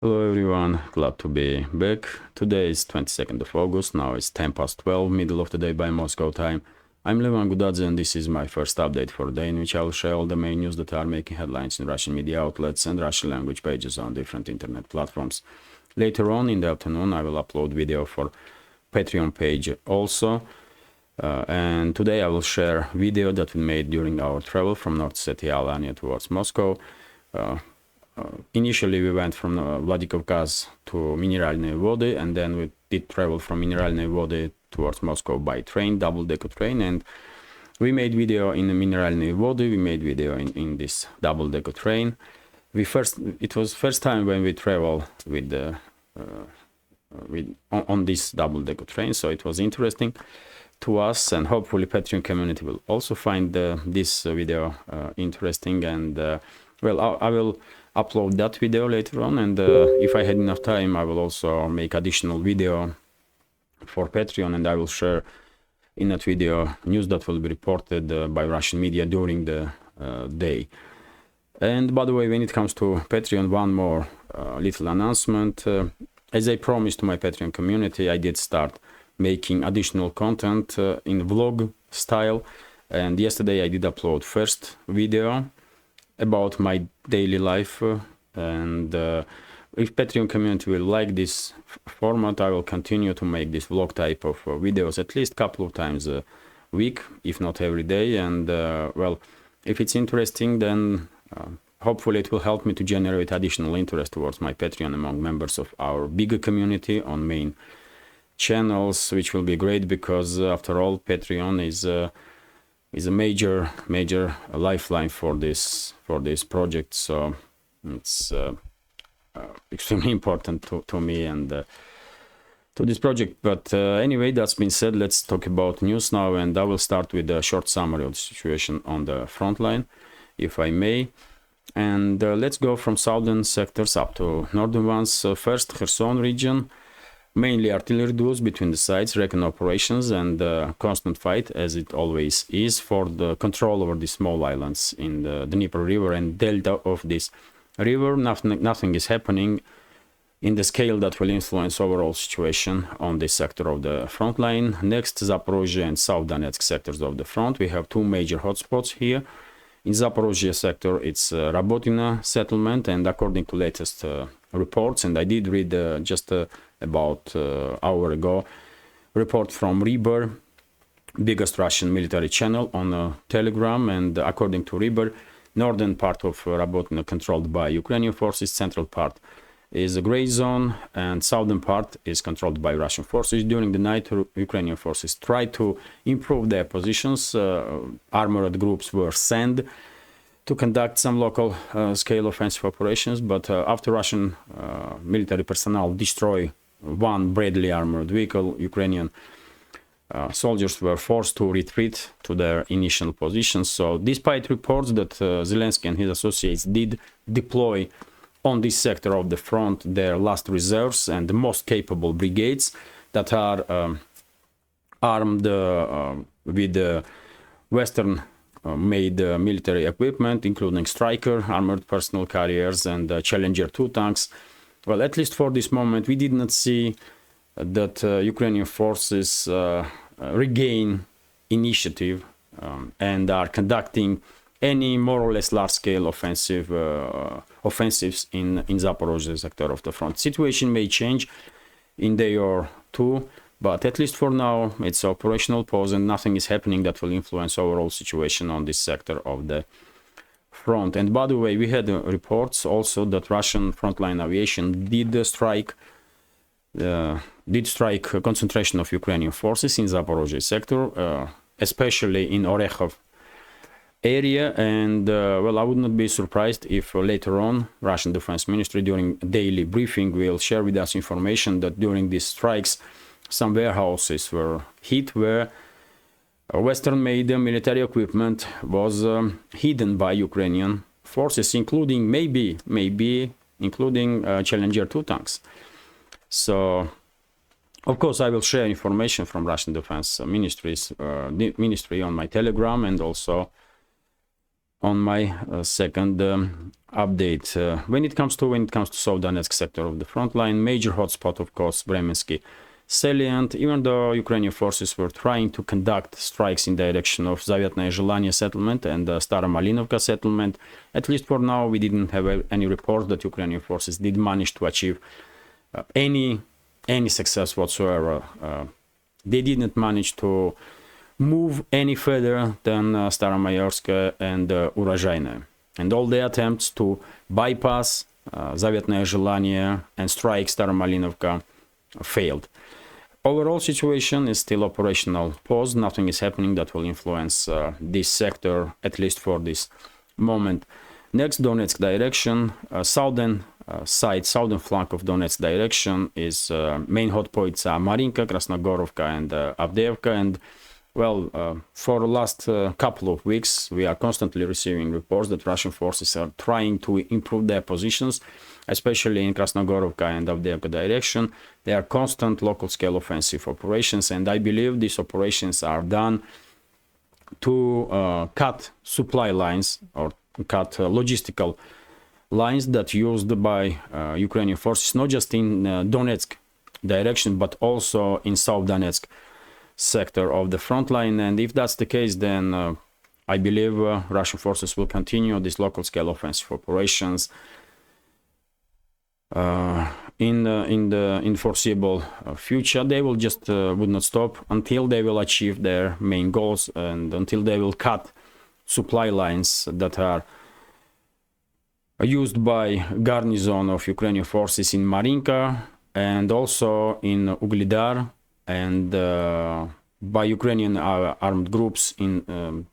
Hello everyone, glad to be back. Today is 22nd of August, now it's 10 past 12, middle of the day by Moscow time. I'm Levan Gudadze and this is my first update for the day in which I will share all the main news that are making headlines in Russian media outlets and Russian language pages on different internet platforms. Later on in the afternoon I will upload video for Patreon page also. And today I will share video that we made during our travel from North Ossetia, Alania towards Moscow. Initially we went from Vladikavkaz to Mineralnye Vody, and then we did travel from Mineralnye Vody towards Moscow by train, double-decker train, and we made video in Mineralnye Vody, we made video in this double-decker train. It was first time when we travel with on this double-decker train, so it was interesting to us, and hopefully Patreon community will also find this video interesting, and well, I will upload that video later on, and if I had enough time I will also make additional video for Patreon, and I will share in that video news that will be reported by Russian media during the day. And by the way, when it comes to Patreon, one more little announcement. As I promised to my Patreon community, I did start making additional content in vlog style, and yesterday I did upload first video about my daily life, and if Patreon community will like this format, I will continue to make this vlog type of videos at least a couple of times a week, if not every day. And well, if it's interesting, then hopefully it will help me to generate additional interest towards my Patreon among members of our bigger community on main channels, which will be great because after all Patreon is a major lifeline for this project, so it's extremely important to me and to this project. But anyway, that's been said, let's talk about news now, and I will start with a short summary of the situation on the front line, if I may. And let's go from southern sectors up to northern ones. First, Kherson region. Mainly artillery duels between the sides, recon operations, and constant fight, as it always is, for the control over the small islands in the Dnieper River and delta of this river. Nothing is happening in the scale that will influence overall situation on this sector of the front line. Next, Zaporozhye and South Donetsk sectors of the front. We have two major hotspots here. In Zaporozhye sector, it's Rabotina settlement, and according to latest reports, and I did read just about an hour ago, report from Riber, biggest Russian military channel on Telegram, and according to Riber, northern part of Rabotina controlled by Ukrainian forces, central part is a gray zone, and southern part is controlled by Russian forces. During the night, Ukrainian forces tried to improve their positions. Armored groups were sent to conduct some local scale offensive operations, but after Russian military personnel destroy one Bradley armored vehicle, Ukrainian soldiers were forced to retreat to their initial positions. So despite reports that Zelensky and his associates did deploy on this sector of the front their last reserves and the most capable brigades that are armed with Western made military equipment, including Striker, armored personnel carriers, and Challenger 2 tanks. Well, at least for this moment, we did not see that Ukrainian forces regain initiative and are conducting any more or less large-scale offensives in Zaporozhye sector of the front. Situation may change in day or two, but at least for now, it's operational pause and nothing is happening that will influence overall situation on this sector of the front. And by the way, we had reports also that Russian frontline aviation did strike a concentration of Ukrainian forces in Zaporozhye sector, especially in Orekhov area. And well, I would not be surprised if later on Russian Defense Ministry during daily briefing will share with us information that during these strikes some warehouses were hit where Western-made military equipment was hidden by Ukrainian forces, including maybe including Challenger 2 tanks. So, of course, I will share information from Russian Defense Ministry on my Telegram, and also on my second update. When it comes to South Donetsk sector of the front line, major hotspot, of course, Bremensky salient. Even though Ukrainian forces were trying to conduct strikes in direction of Zavetное Желание settlement and Stara Malinovka settlement, at least for now, we didn't have any report that Ukrainian forces did manage to achieve any success whatsoever. They didn't manage to move any further than Staromayorsk and Urozhaine. And all the attempts to bypass Zavetное Желание and strike Staromalinovka failed. Overall situation is still operational pause. Nothing is happening that will influence this sector, at least for this moment. Next, Donetsk direction, southern flank of Donetsk direction is main hotpoints are Marinka, Krasnogorovka, and Avdeevka. And well, for the last couple of weeks, we are constantly receiving reports that Russian forces are trying to improve their positions, especially in Krasnogorovka and Avdeevka direction. There are constant local scale offensive operations, and I believe these operations are done to cut supply lines or cut logistical lines that used by Ukrainian forces, not just in Donetsk direction, but also in South Donetsk sector of the front line. And if that's the case, then I believe Russian forces will continue these local scale offensive operations in the foreseeable future. They will just would not stop until they will achieve their main goals and until they will cut supply lines that are used by garrison of Ukrainian forces in Marinka and also in Uglidar and by Ukrainian armed groups in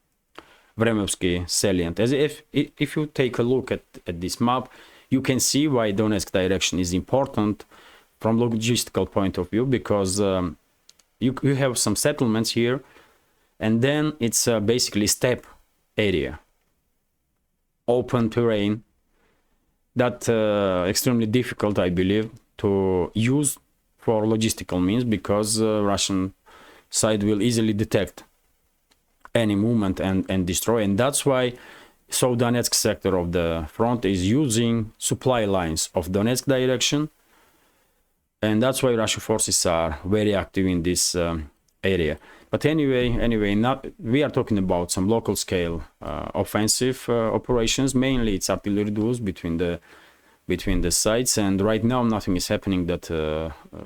Vremevsky salient. As if you take a look at this map, you can see why Donetsk direction is important from logistical point of view, because you have some settlements here, and then it's basically steppe area, open terrain, that extremely difficult, I believe, to use for logistical means, because Russian side will easily detect any movement and destroy. And that's why South Donetsk sector of the front is using supply lines of Donetsk direction, and that's why Russian forces are very active in this area. But anyway, we are talking about some local scale offensive operations. Mainly it's artillery duels between the sides, and right now nothing is happening that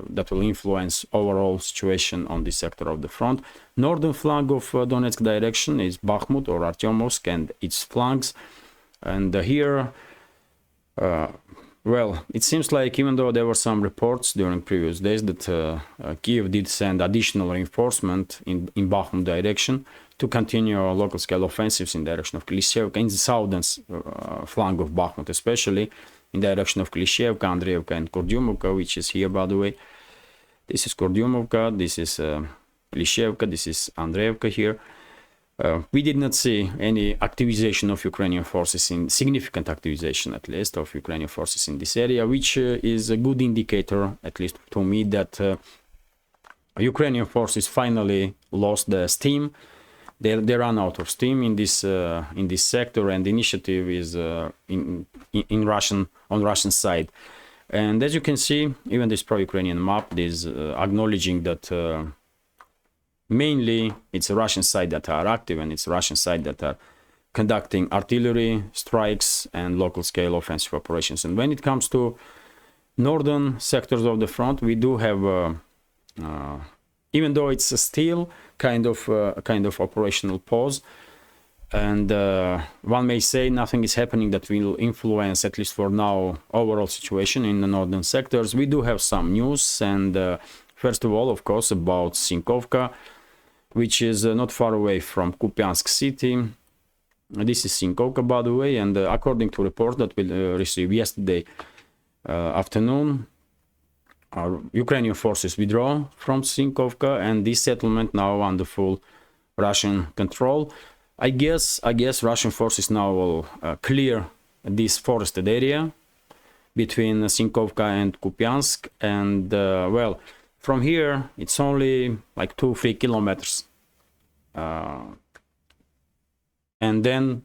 that will influence overall situation on this sector of the front. Northern flank of Donetsk direction is Bakhmut or Artyomovsk and its flanks, and here well, it seems like, even though there were some reports during previous days that Kiev did send additional reinforcement in Bakhmut direction to continue local scale offensives in direction of Klishchevka, in the southern flank of Bakhmut, especially in direction of Klishchevka, Andreevka, and Kurdyumovka, which is here, by the way. This is Kurdyumovka, this is Klishchevka, this is Andreevka here. We did not see any activization of Ukrainian forces, in significant activization at least of Ukrainian forces in this area, which is a good indicator, at least to me, that Ukrainian forces finally lost the steam. They run out of steam in this sector, and the initiative is on Russian side. And as you can see, even this pro-Ukrainian map is acknowledging that mainly it's a Russian side that are active, and it's a Russian side that are conducting artillery strikes and local scale offensive operations. And when it comes to northern sectors of the front, we do have, even though it's still kind of operational pause, and one may say nothing is happening that will influence, at least for now, overall situation in the northern sectors. We do have some news, and first of all, of course, about Sinkovka, which is not far away from Kupyansk city. This is Sinkovka, by the way, and according to report that we received yesterday afternoon, our Ukrainian forces withdraw from Sinkovka, and this settlement now under full Russian control. I guess Russian forces now will clear this forested area between Sinkovka and Kupiansk, and well, from here it's only like 2-3 kilometers, and then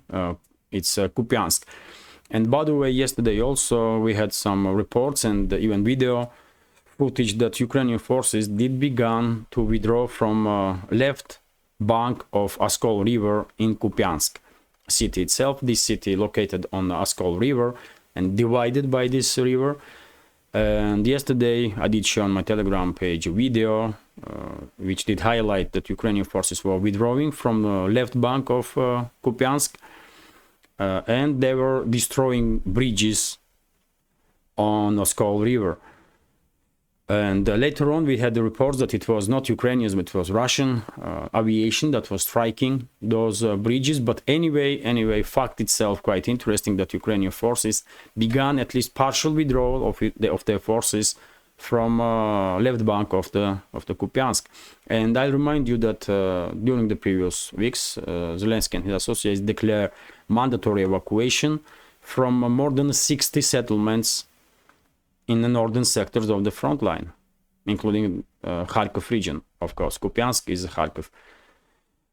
it's Kupiansk. And by the way, yesterday also we had some reports and even video footage that Ukrainian forces did begin to withdraw from left bank of Oskol River in Kupyansk city itself. This city located on the Oskol River and divided by this river. And yesterday I did show on my Telegram page a video which did highlight that Ukrainian forces were withdrawing from the left bank of Kupyansk, and they were destroying bridges on Oskol River. And later on we had the reports that it was not Ukrainians, but it was Russian aviation that was striking those bridges. But anyway, fact itself quite interesting that Ukrainian forces began at least partial withdrawal of their forces from left bank of the Kupiansk. And I remind you that during the previous weeks, Zelensky and his associates declared mandatory evacuation from more than 60 settlements in the northern sectors of the front line, including Kharkov region. Of course, Kupiansk is a Kharkov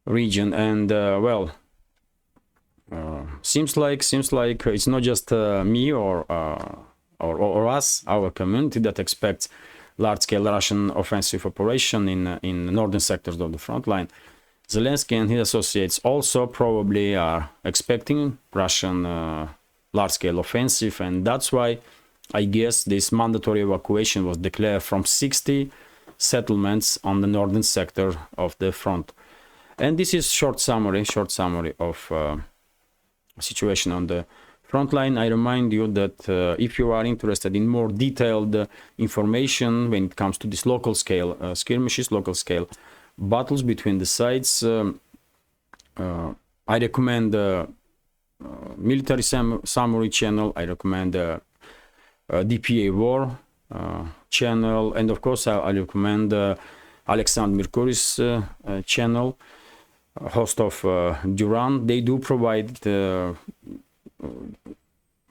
region, and seems like it's not just me or us, our community, that expects large-scale Russian offensive operation in the northern sectors of the front line. Zelensky and his associates also probably are expecting Russian large-scale offensive, and that's why I guess this mandatory evacuation was declared from 60 settlements on the northern sector of the front. And this is short summary of situation on the front line. I remind you that if you are interested in more detailed information when it comes to this local scale skirmishes, local scale battles between the sides, I recommend Military Summary channel. I recommend DPA War channel, and of course I recommend Alexander Mercury's channel, host of Duran. They do provide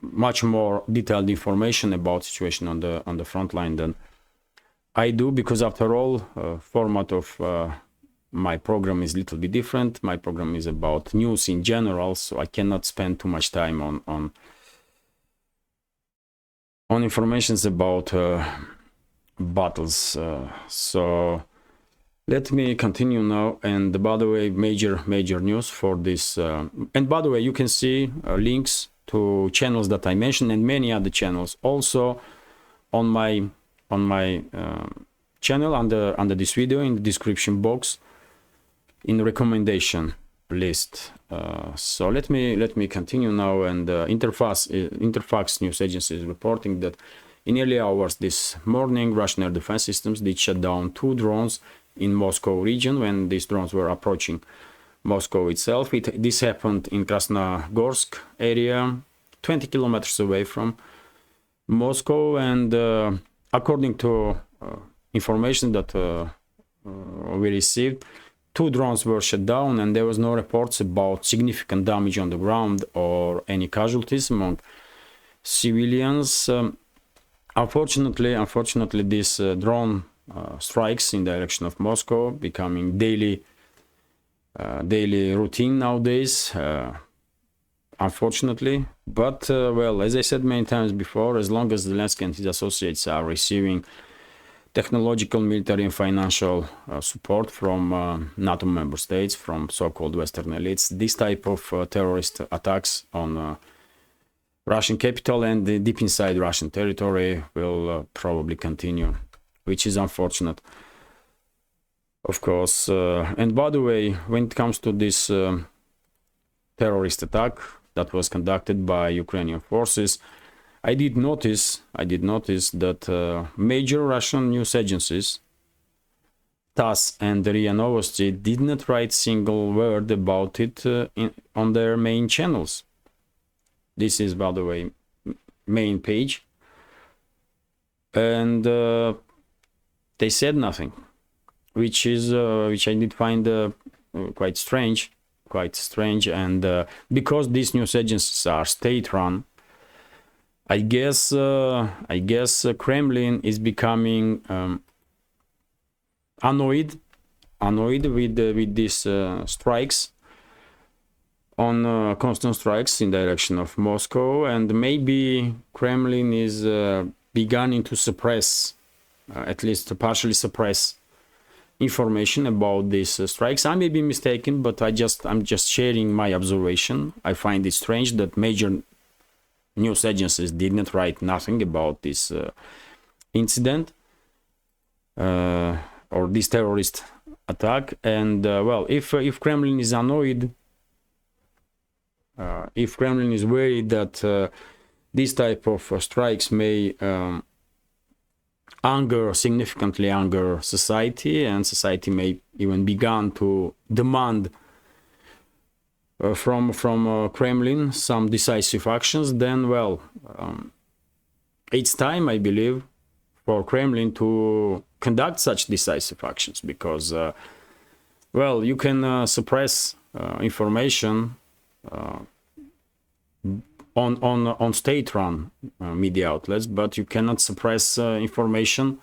much more detailed information about situation on the front line than I do, because after all, format of my program is a little bit different. My program is about news in general, so I cannot spend too much time on informations about battles. So let me continue now. And by the way, major news for this. And by the way, you can see links to channels that I mentioned and many other channels also on my channel under this video in the description box in the recommendation list. So let me continue now. And Interfax news agency is reporting that in early hours this morning, Russian air defense systems did shut down 2 drones in Moscow region when these drones were approaching Moscow itself. This happened in Krasnogorsk area, 20 kilometers away from Moscow, and according to information that we received, 2 drones were shut down, and there was no reports about significant damage on the ground or any casualties among civilians. Unfortunately, this drone strikes in the direction of Moscow becoming daily routine nowadays. Unfortunately, but well, as I said many times before, as long as Zelensky and his associates are receiving technological, military and financial support from NATO member states, from so-called Western elites, this type of terrorist attacks on Russian capital and deep inside Russian territory will probably continue, which is unfortunate, of course. And by the way, when it comes to this terrorist attack that was conducted by Ukrainian forces, I did notice that major Russian news agencies, TASS and RIA Novosti, did not write single word about it on their main channels. This is, by the way, main page, and they said nothing, which I did find quite strange, and because these news agencies are state-run, I guess Kremlin is becoming annoyed with these strikes on constant strikes in direction of Moscow, and maybe Kremlin is beginning to suppress, at least to partially suppress, information about these strikes. I may be mistaken, but I'm just sharing my observation. I find it strange that major news agencies did not write nothing about this incident or this terrorist attack. And well, if Kremlin is annoyed, if Kremlin is worried that this type of strikes may significantly anger society, and society may even begin to demand from Kremlin some decisive actions, then well, it's time, I believe, for Kremlin to conduct such decisive actions, because well, you can suppress information on state-run media outlets, but you cannot suppress information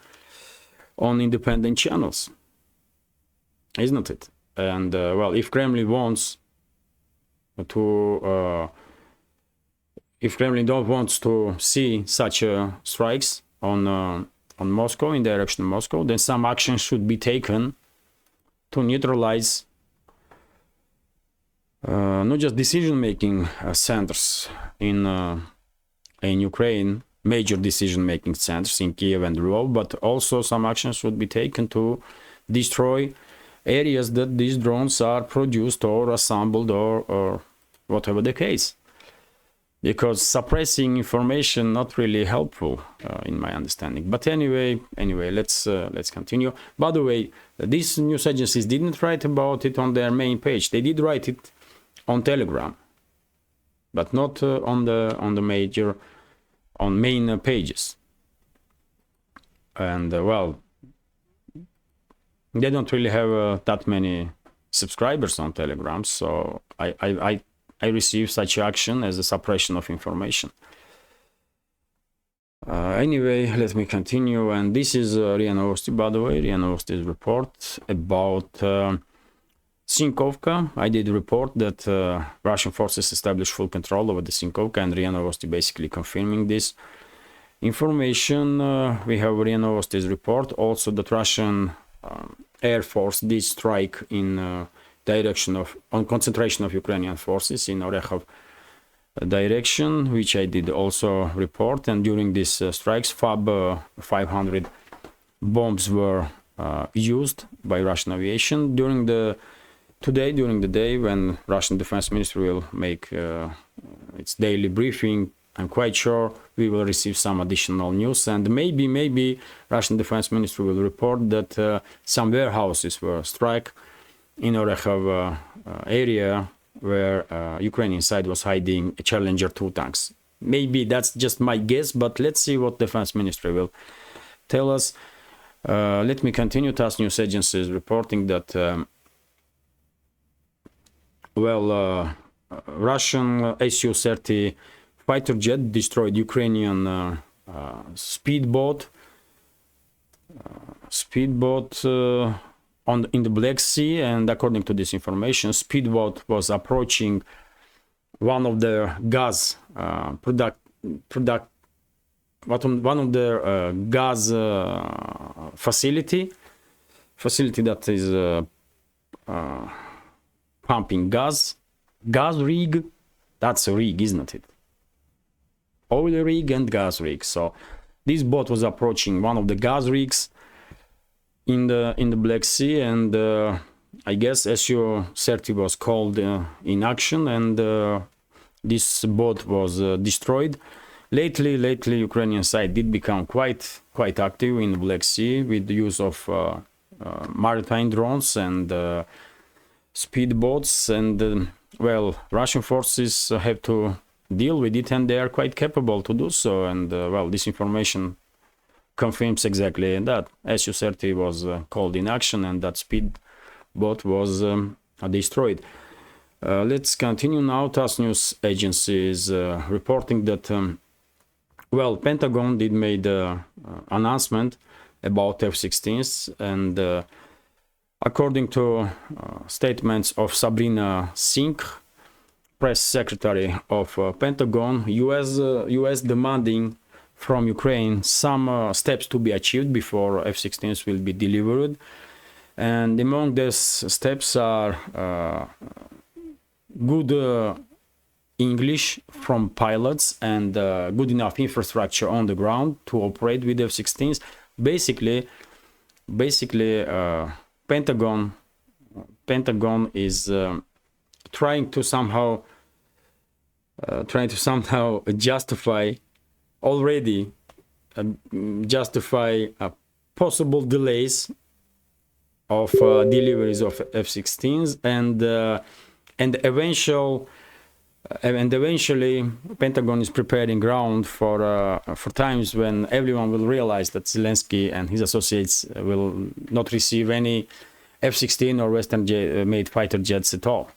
on independent channels, isn't it? And well, if Kremlin wants to, if Kremlin don't wants to see such strikes on Moscow, in direction of Moscow, then some action should be taken to neutralize not just decision-making centers in Ukraine, major decision-making centers in Kiev and Lvov, but also some actions should be taken to destroy areas that these drones are produced or assembled, or whatever the case. Because suppressing information not really helpful in my understanding. But anyway, let's continue. By the way, these news agencies didn't write about it on their main page. They did write it on Telegram, but not on the main pages. And well, they don't really have that many subscribers on Telegram, so I receive such action as a suppression of information. Anyway, let me continue. And this is RIA Novosti, by the way, RIA Novosti's report about Sinkovka. I did report that Russian forces established full control over the Sinkovka, and RIA Novosti basically confirming this information. We have RIA Novosti's report also that Russian Air Force did strike in direction of concentration of Ukrainian forces in Orekhov direction, which I did also report. And during these strikes, FAB 500 bombs were used by Russian aviation. During the day when Russian Defense Ministry will make its daily briefing, I'm quite sure we will receive some additional news, and maybe Russian Defense Ministry will report that some warehouses were struck in Orekhov area where Ukrainian side was hiding a Challenger 2 tanks. Maybe that's just my guess, but let's see what Defense Ministry will tell us. Let me continue. TASS news agency is reporting that Russian Su-30 fighter jet destroyed Ukrainian speedboat in the Black Sea, and according to this information, speedboat was approaching one of their gas facility that is pumping gas rig. That's a rig, isn't it? Oil rig and gas rig. So this boat was approaching one of the gas rigs in the Black Sea, and I guess Su-30 was called in action, and this boat was destroyed. Lately, Ukrainian side did become quite active in the Black Sea with the use of maritime drones and speedboats, and well, Russian forces have to deal with it, and they are quite capable to do so. And well, this information confirms exactly that. Su-30 was called in action, and that speedboat was destroyed. Let's continue now. TASS news agency is reporting that well, Pentagon did made announcement about F-16s, and according to statements of Sabrina Singh, press secretary of Pentagon, US demanding from Ukraine some steps to be achieved before F-16s will be delivered. And among these steps are good English from pilots and good enough infrastructure on the ground to operate with F-16s. Basically, Pentagon is trying to somehow justify possible delays of deliveries of F-16s and eventually Pentagon is preparing ground for times when everyone will realize that Zelensky and his associates will not receive any F-16 or Western-made fighter jets at all.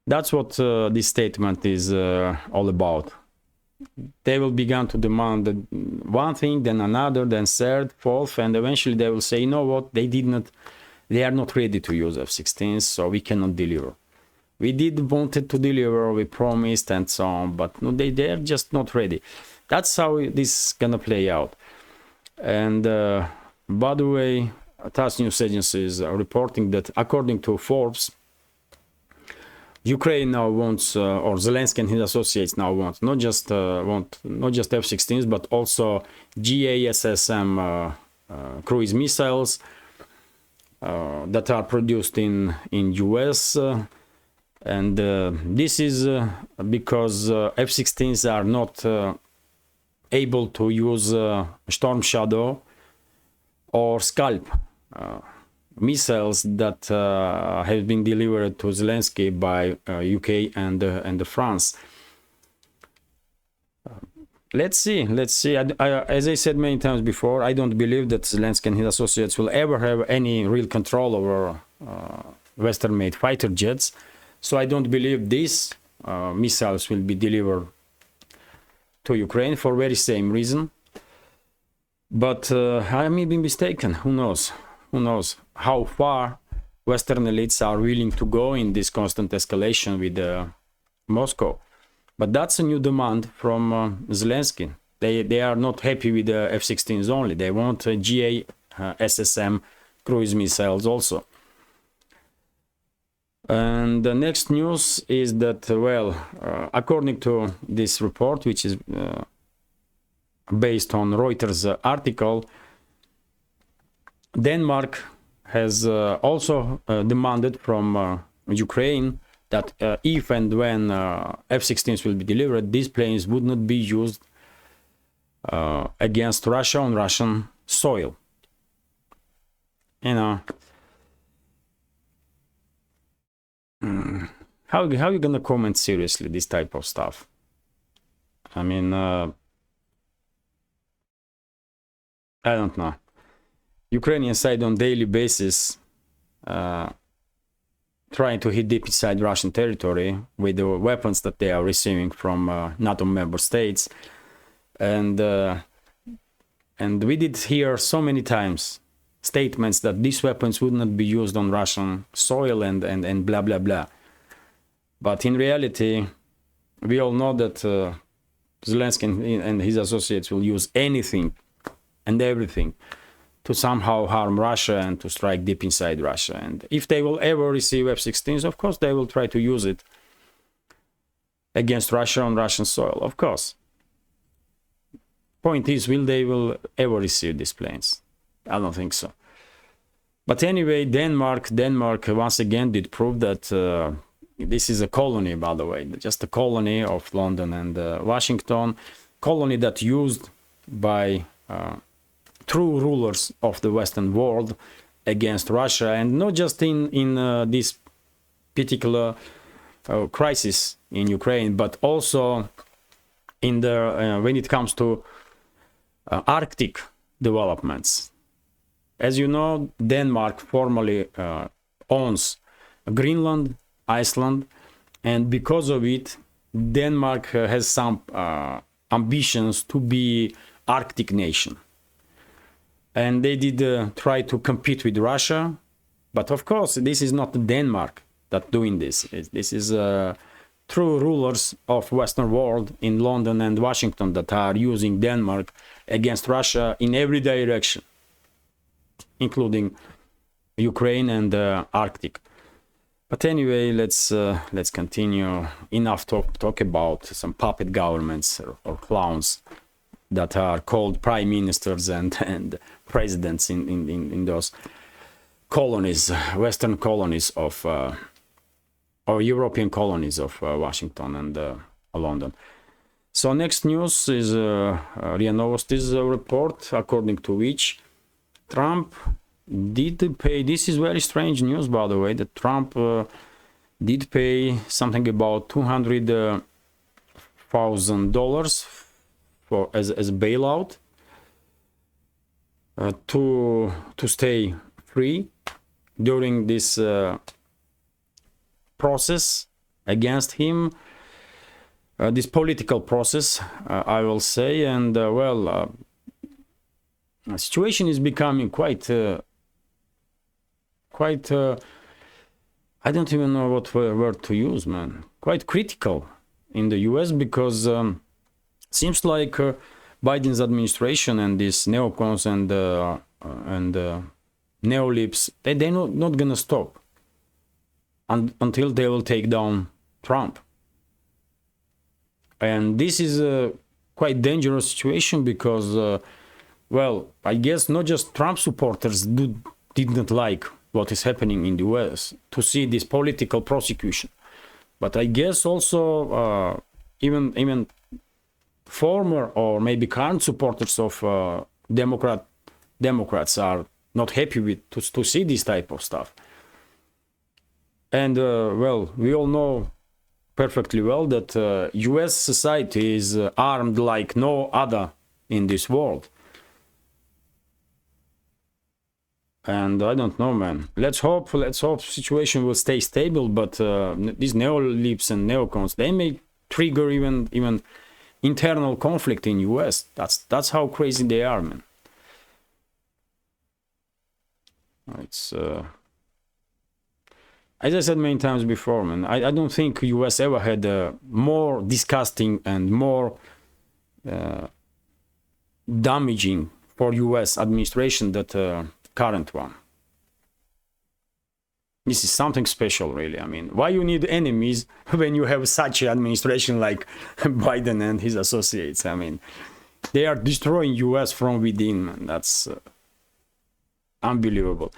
That's what this statement is all about. They will begin to demand one thing, then another, then third, fourth, and eventually they will say, you know what, they are not ready to use F-16s, so we cannot deliver. We wanted to deliver, we promised, and so on, but no, they are just not ready. That's how this is gonna play out. And by the way, TASS news agencies are reporting that according to Forbes, Ukraine now wants, or Zelensky and his associates now want not just F-16s, but also GASSM cruise missiles that are produced in US. And this is because F-16s are not able to use Storm Shadow or Scalp missiles that have been delivered to Zelensky by UK and France. Let's see. As I said many times before, I don't believe that Zelensky and his associates will ever have any real control over Western-made fighter jets. So I don't believe these missiles will be delivered to Ukraine for very same reason. But I may be mistaken. Who knows? Who knows how far Western elites are willing to go in this constant escalation with Moscow. But that's a new demand from Zelensky. They are not happy with the F-16s only. They want GA-SSM cruise missiles also. And the next news is that, well, according to this report, which is based on Reuters article, Denmark has also demanded from Ukraine that if and when F-16s will be delivered, these planes would not be used against Russia on Russian soil. You know, how are you gonna comment seriously this type of stuff? I mean, I don't know. Ukrainian side on daily basis trying to hit deep inside Russian territory with the weapons that they are receiving from NATO member states, and we did hear so many times statements that these weapons would not be used on Russian soil and blah blah blah. But in reality, we all know that Zelensky and his associates will use anything and everything to somehow harm Russia and to strike deep inside Russia. And if they will ever receive F-16s, of course they will try to use it against Russia on Russian soil, of course. Point is, will they ever receive these planes? I don't think so. But anyway, Denmark once again did prove that this is a colony, by the way, just a colony of London and Washington, colony that used by true rulers of the Western world against Russia, and not just in this particular crisis in Ukraine, but also in the when it comes to Arctic developments. As you know, Denmark formally owns Greenland, Iceland, and because of it, Denmark has some ambitions to be Arctic nation. And they did try to compete with Russia, but of course this is not Denmark that doing this. This is true rulers of Western world in London and Washington that are using Denmark against Russia in every direction, including Ukraine and the Arctic. But anyway, let's continue. Enough talk about some puppet governments or clowns that are called prime ministers and presidents in those colonies, Western colonies of or European colonies of Washington and London. So next news is RIA Novosti's report, according to which Trump did pay. This is very strange news, by the way, that Trump did pay something about $200,000 for as a bailout to stay free during this process against him, this political process, I will say. And the situation is becoming quite I don't even know what word to use, man. Quite critical in the US, because seems like Biden's administration and these neocons and neolibs, they're not gonna stop until they will take down Trump. And this is a quite dangerous situation because, I guess not just Trump supporters did not like what is happening in the US to see this political prosecution, but I guess also even former or maybe current supporters of Democrats are not happy with to see this type of stuff. And we all know perfectly well that US society is armed like no other in this world. And I don't know, man. Let's hope situation will stay stable. But these neolibs and neocons, they may trigger even internal conflict in US. That's how crazy they are, man. It's as I said many times before, man. I don't think US ever had a more disgusting and more damaging for US administration that current one. This is something special, really. I mean, why you need enemies when you have such an administration like Biden and his associates? I mean, they are destroying US from within, man. That's unbelievable.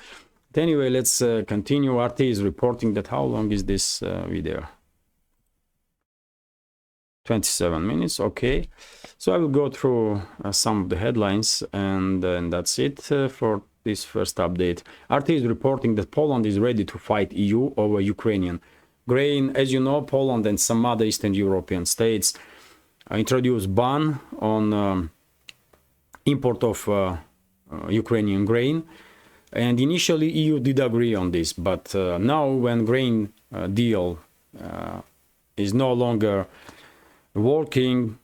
But anyway, let's continue. RT is reporting that how long is this video? 27 minutes, okay. So I will go through some of the headlines and that's it for this first update. RT is reporting that Poland is ready to fight EU over Ukrainian grain. As you know, Poland and some other Eastern European states introduced ban on import of Ukrainian grain. And initially EU did agree on this, but now when grain deal is no longer working,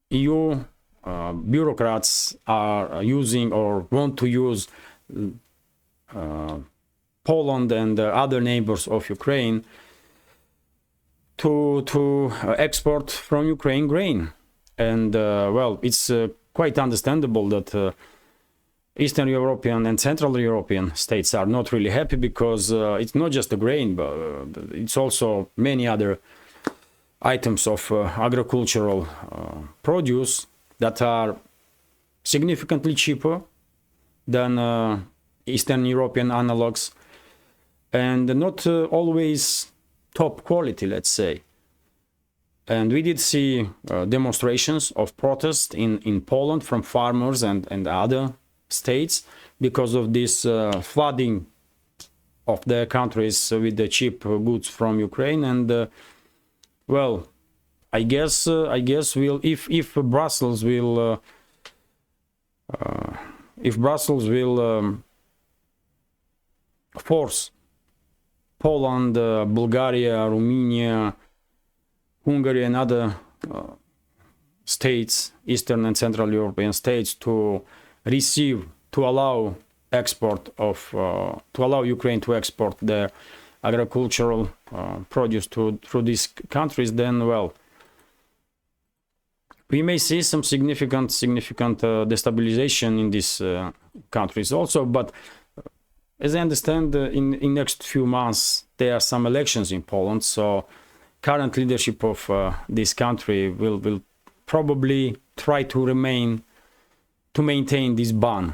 EU bureaucrats are using or want to use Poland and other neighbors of Ukraine to export from Ukraine grain. And it's quite understandable that Eastern European and Central European states are not really happy, because it's not just the grain, but it's also many other items of agricultural produce that are significantly cheaper than Eastern European analogs, and not always top quality, let's say. And we did see demonstrations of protest in Poland from farmers and other states because of this flooding of their countries with the cheap goods from Ukraine. And I guess if Brussels will force Poland, Bulgaria, Romania, Hungary and other states, Eastern and Central European states, to allow export of to allow Ukraine to export their agricultural produce through these countries, then well, we may see some significant destabilization in these countries also. But as I understand, in next few months there are some elections in Poland, so current leadership of this country will probably try to maintain this ban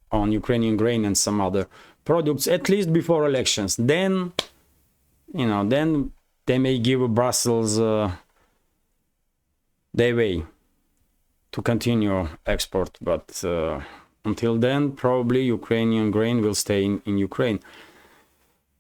on Ukrainian grain and some other products, at least before elections. Then, then they may give Brussels their way to continue export, but until then, probably Ukrainian grain will stay in Ukraine.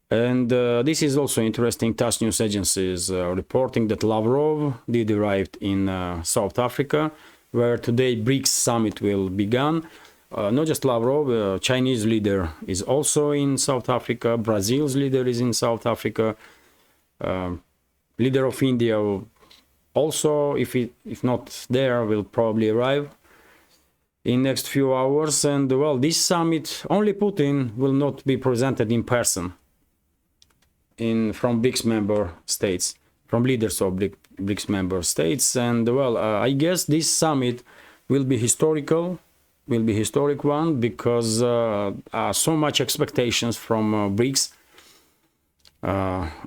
And this is also interesting. TASS news agencies reporting that Lavrov did arrive in South Africa, where today BRICS summit will begin. Not just Lavrov, Chinese leader is also in South Africa. Brazil's leader is in South Africa. Leader of India also, if not there, will probably arrive in next few hours. And well, this summit, only Putin will not be presented in person from BRICS member states, from leaders of BRICS member states. And well, I guess this summit will be historic one, because so much expectations from BRICS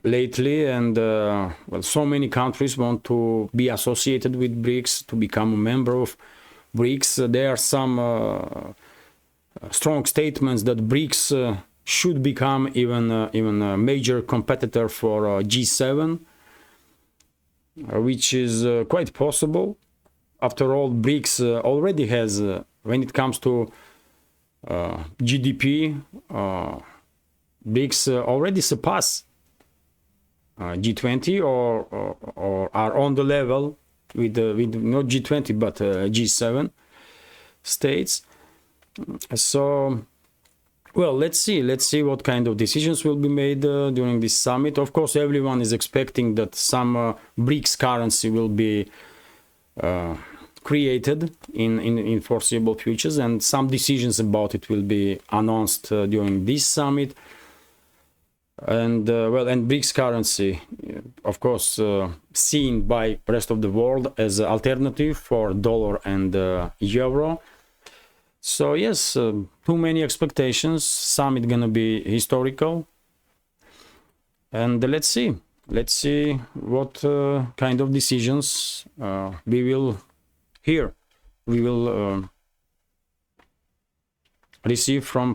lately, and well, so many countries want to be associated with BRICS, to become a member of BRICS. There are some strong statements that BRICS should become even a major competitor for G7, which is quite possible. After all, BRICS already has, when it comes to GDP, BRICS already surpass G20 or are on the level with not G20 but G7 states. So, well, let's see what kind of decisions will be made during this summit. Of course, everyone is expecting that some BRICS currency will be created in foreseeable futures, and some decisions about it will be announced during this summit. And well, and BRICS currency, of course, seen by the rest of the world as an alternative for dollar and euro. So yes, too many expectations. Summit gonna be historical, and let's see what kind of decisions we will receive from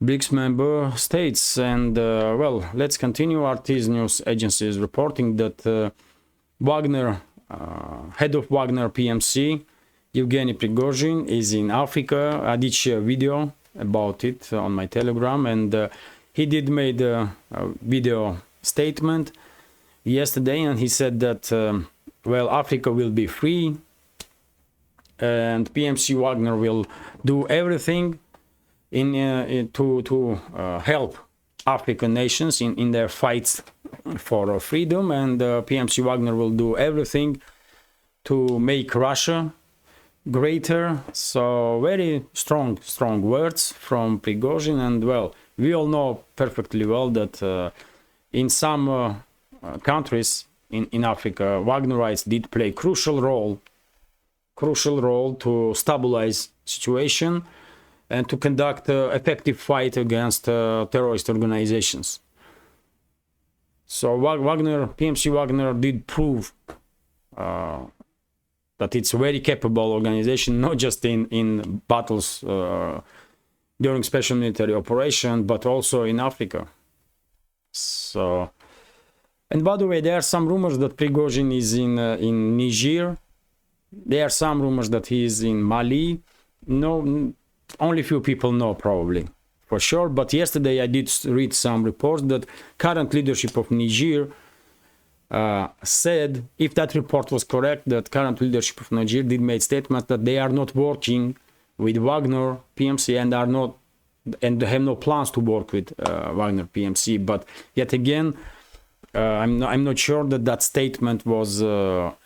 BRICS member states. And well, let's continue. RT's news agency is reporting that Wagner, head of Wagner PMC, Yevgeny Prigozhin, is in Africa. I did share a video about it on my Telegram, and he did made a video statement yesterday, and he said that well, Africa will be free, and PMC Wagner will do everything to help African nations in their fights for freedom, and PMC Wagner will do everything to make Russia greater. So very strong words from Prigozhin. And well, we all know perfectly well that in some countries in Africa, Wagnerites did play crucial role to stabilize situation and to conduct effective fight against terrorist organizations. So PMC Wagner did prove that it's a very capable organization, not just in battles during special military operation, but also in Africa. So, and by the way, there are some rumors that Prigozhin is in Niger. There are some rumors that he is in Mali. No, only few people know probably for sure. But yesterday I did read some reports that current leadership of Niger said, if that report was correct, that current leadership of Niger did make statements that they are not working with Wagner PMC and have no plans to work with Wagner PMC. But yet again, I'm not sure that statement was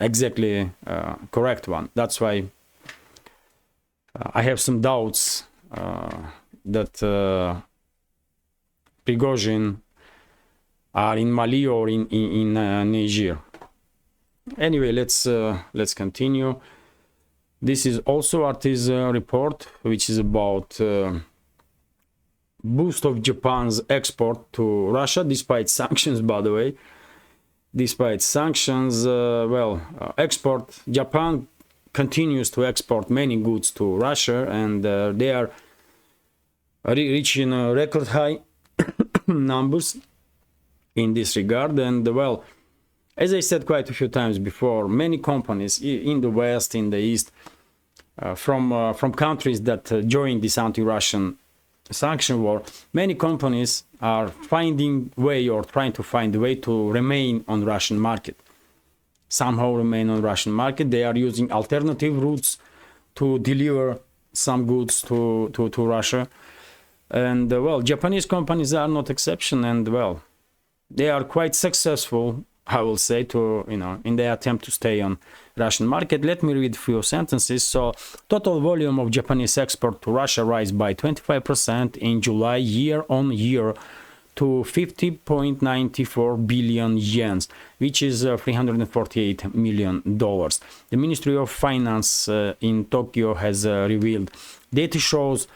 exactly correct one. That's why I have some doubts Prigozhin are in Mali or in Niger. Anyway, let's continue. This is also Artis report, which is about boost of Japan's export to Russia despite sanctions, by the way. Despite sanctions, export, Japan continues to export many goods to Russia, and they are reaching record high numbers in this regard. And well, as I said quite a few times before, many companies in the West, in the East, from countries that joined this anti-Russian sanction war, many companies are finding way or trying to find a way to remain on Russian market. Somehow remain on Russian market. They are using alternative routes to deliver some goods to Russia. And well, Japanese companies are not exception, and well, they are quite successful, I will say, to in their attempt to stay on Russian market. Let me read a few sentences. So, total volume of Japanese export to Russia rise by 25% in July year on year to 50.94 billion yens, which is $348 million. The Ministry of Finance in Tokyo has revealed. Data shows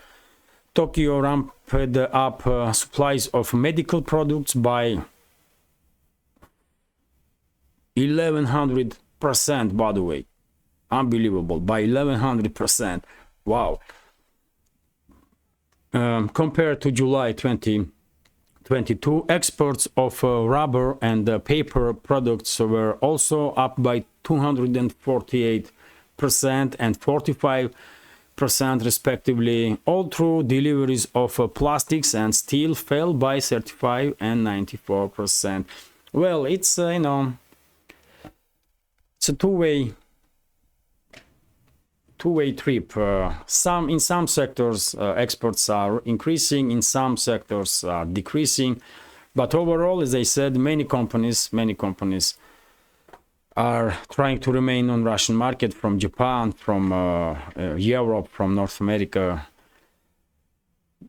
Tokyo ramped up supplies of medical products by 1100%, by the way. Unbelievable, by 1100%. Wow. Compared to July 2022, exports of rubber and paper products were also up by 248% and 45% respectively. All through deliveries of plastics and steel fell by 35 and 94%. Well, it's it's a two-way trip. In some sectors exports are increasing, in some sectors are decreasing, but overall, as I said, many companies are trying to remain on Russian market, from Japan, from Europe, from North America,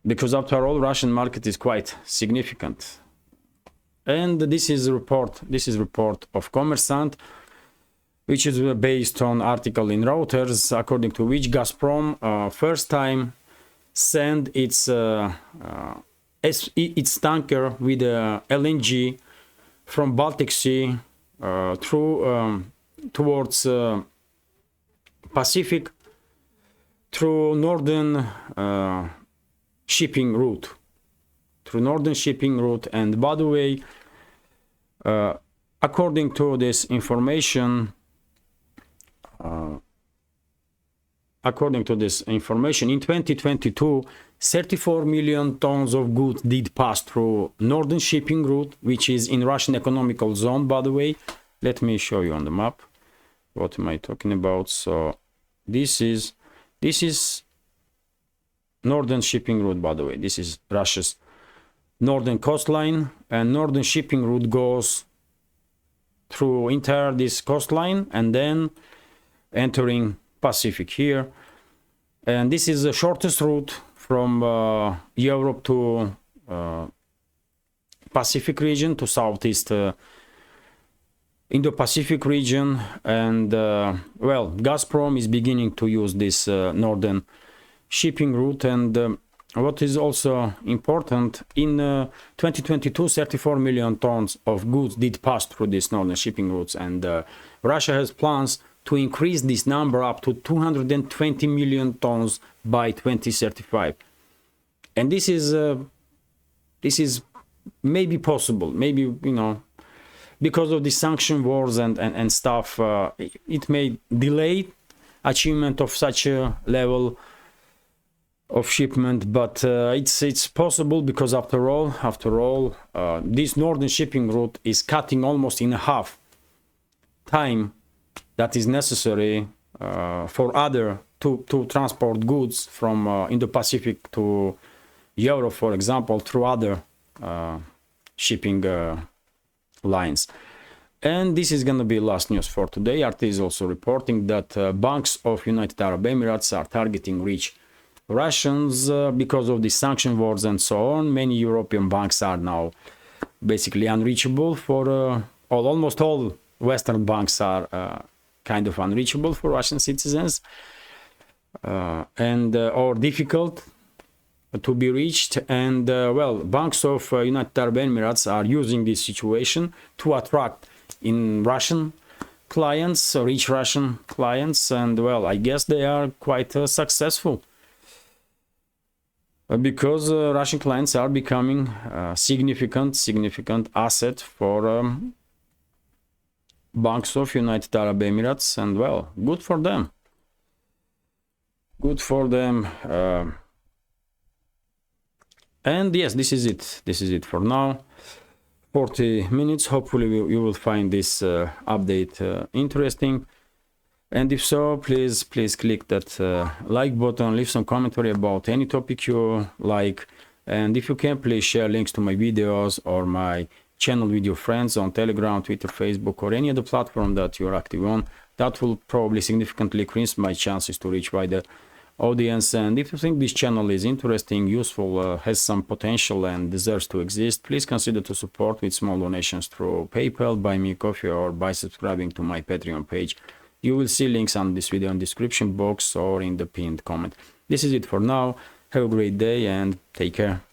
because after all, Russian market is quite significant. And this is report of Kommersant, which is based on article in Reuters, according to which Gazprom first time sent its tanker with LNG from Baltic Sea towards Pacific through northern shipping route. And by the way, according to this information, in 2022, 34 million tons of goods did pass through northern shipping route, which is in Russian economical zone, by the way. Let me show you on the map. What am I talking about? So this is northern shipping route, by the way. This is Russia's northern coastline, and northern shipping route goes through entire this coastline and then entering Pacific here. And this is the shortest route from Europe to Pacific region, to Southeast Indo-Pacific region. And well, Gazprom is beginning to use this northern shipping route. And what is also important, in 2022, 34 million tons of goods did pass through these northern shipping routes, and Russia has plans to increase this number up to 220 million tons by 2035. And this is maybe possible, maybe, because of the sanction wars and stuff, it may delay achievement of such a level of shipment, but it's possible, because after all, this northern shipping route is cutting almost in half time that is necessary for other to transport goods from Indo-Pacific to Europe, for example, through other shipping lines. And this is going to be last news for today. RT is also reporting that banks of United Arab Emirates are targeting reach Russians, because of the sanction wars and so on. Many European banks are now basically unreachable for almost all Western banks are kind of unreachable for Russian citizens, and or difficult to be reached. And well, banks of United Arab Emirates are using this situation to attract in Russian clients, rich Russian clients, and well, I guess they are quite successful. Because Russian clients are becoming a significant asset for banks of United Arab Emirates, and well, good for them. Good for them. And yes, this is it. This is it for now. 40 minutes. Hopefully you will find this update interesting. And if so, please click that like button, leave some commentary about any topic you like, and if you can, please share links to my videos or my channel with your friends on Telegram, Twitter, Facebook, or any other platform that you're active on. That will probably significantly increase my chances to reach wider audience. And if you think this channel is interesting, useful, has some potential and deserves to exist, please consider to support with small donations through PayPal, Buy Me a Coffee, or by subscribing to my Patreon page. You will see links on this video in the description box or in the pinned comment. This is it for now. Have a great day and take care.